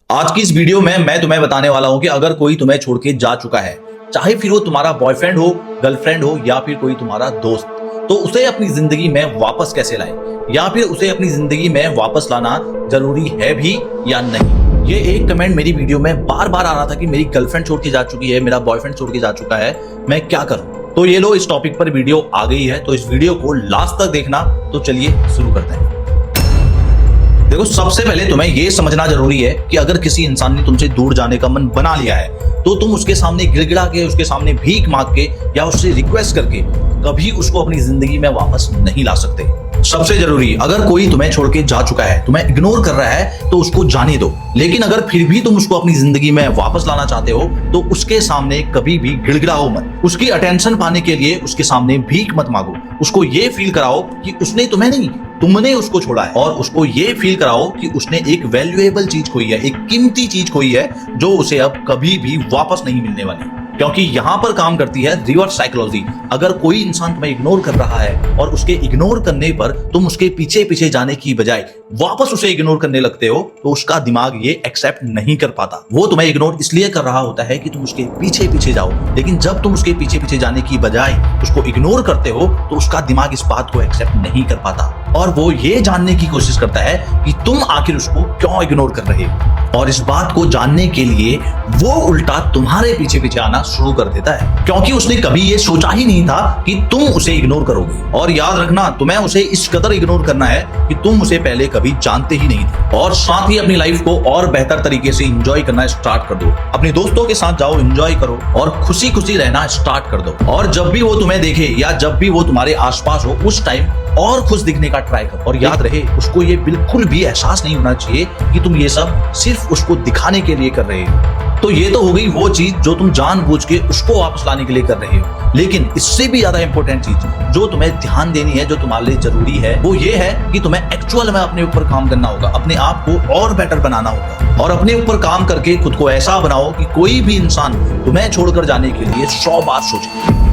आज की इस वीडियो में मैं तुम्हें बताने वाला हूं कि अगर कोई तुम्हें छोड़ के जा चुका है, चाहे फिर वो तुम्हारा बॉयफ्रेंड हो, गर्लफ्रेंड हो या फिर कोई तुम्हारा दोस्त, तो उसे अपनी जिंदगी में वापस कैसे लाए या फिर उसे अपनी जिंदगी में वापस लाना जरूरी है भी या नहीं। ये एक कमेंट मेरी वीडियो में बार बार आ रहा था कि मेरी गर्लफ्रेंड छोड़ के जा चुकी है, मेरा बॉयफ्रेंड छोड़ के जा चुका है, मैं क्या करूं। तो ये लो, इस टॉपिक पर वीडियो आ गई है, तो इस वीडियो को लास्ट तक देखना। तो चलिए शुरू करते हैं। देखो, सबसे पहले तुम्हें यह समझना जरूरी है कि अगर किसी इंसान ने तुमसे दूर जाने का मन बना लिया है तो तुम उसके सामने गिड़गिड़ा के, उसके सामने भीख मांग के या उससे रिक्वेस्ट करके कभी उसको अपनी जिंदगी में वापस नहीं ला सकते। सबसे जरूरी, अगर कोई तुम्हें छोड़ के जा चुका है, तुम्हें इग्नोर कर रहा है, तो उसको जाने दो। लेकिन अगर फिर भी तुम उसको अपनी जिंदगी में वापस लाना चाहते हो तो उसके सामने कभी भी गिड़गिड़ाओ मत। उसकी अटेंशन पाने के लिए उसके सामने भीख मत मांगो। उसको ये फील कराओ कि उसने तुम्हें नहीं, तुमने उसको छोड़ा है, और उसको ये फील कराओ कि उसने एक वैल्यूएबल चीज खोई है, एक कीमती चीज खोई है जो उसे अब कभी भी वापस नहीं मिलने वाली। क्योंकि यहाँ पर काम करती है रिवर्स साइकोलॉजी। अगर कोई इंसान तुम्हें इग्नोर कर रहा है और उसके इग्नोर करने पर तुम उसके पीछे पीछे जाने की बजाय वापस उसे इग्नोर करने लगते हो, तो उसका दिमाग ये एक्सेप्ट नहीं कर पाता। वो तुम्हें इग्नोर इसलिए कर रहा होता है कि तुम उसके पीछे पीछे जाओ, लेकिन जब तुम उसके पीछे पीछे जाने की बजाय उसको इग्नोर करते हो तो उसका दिमाग इस बात को एक्सेप्ट नहीं कर पाता और वो ये जानने की कोशिश करता है कि तुम आखिर उसको क्यों इग्नोर कर रहे हो। और इस बात को जानने के लिए वो उल्टा तुम्हारे पीछे पीछे आना शुरू कर देता है, क्योंकि उसने कभी ये सोचा ही नहीं था कि तुम उसे इग्नोर करोगे। और याद रखना, तुम्हें उसे इस कदर इग्नोर करना है कि तुम उसे पहले कभी जानते ही नहीं थे। और साथ ही अपनी लाइफ को और बेहतर तरीके से एंजॉय करना स्टार्ट कर दो। अपने दोस्तों के साथ जाओ, एंजॉय करो और खुशी खुशी रहना स्टार्ट कर दो। और जब भी वो तुम्हें देखे या जब भी वो तुम्हारे आसपास हो, उस टाइम और खुश दिखने का ट्राई करो। और याद रहे, उसको ये बिल्कुल भी एहसास नहीं होना चाहिए कि तुम ये सब सिर्फ उसको दिखाने के लिए कर रहे हो। तो ये तो हो गई वो चीज जो तुम जानबूझ के उसको वापस लाने के लिए कर रहे हो। लेकिन इससे भी ज्यादा इंपॉर्टेंट चीज जो तुम्हें ध्यान देनी है, जो तुम्हारे लिए जरूरी है, वो ये है कि तुम्हें एक्चुअल में अपने ऊपर काम करना होगा, अपने आप को और बेटर बनाना होगा। और अपने ऊपर काम करके खुद को ऐसा बनाओ कि कोई भी इंसान तुम्हें छोड़कर जाने के लिए 100 बार सोचे।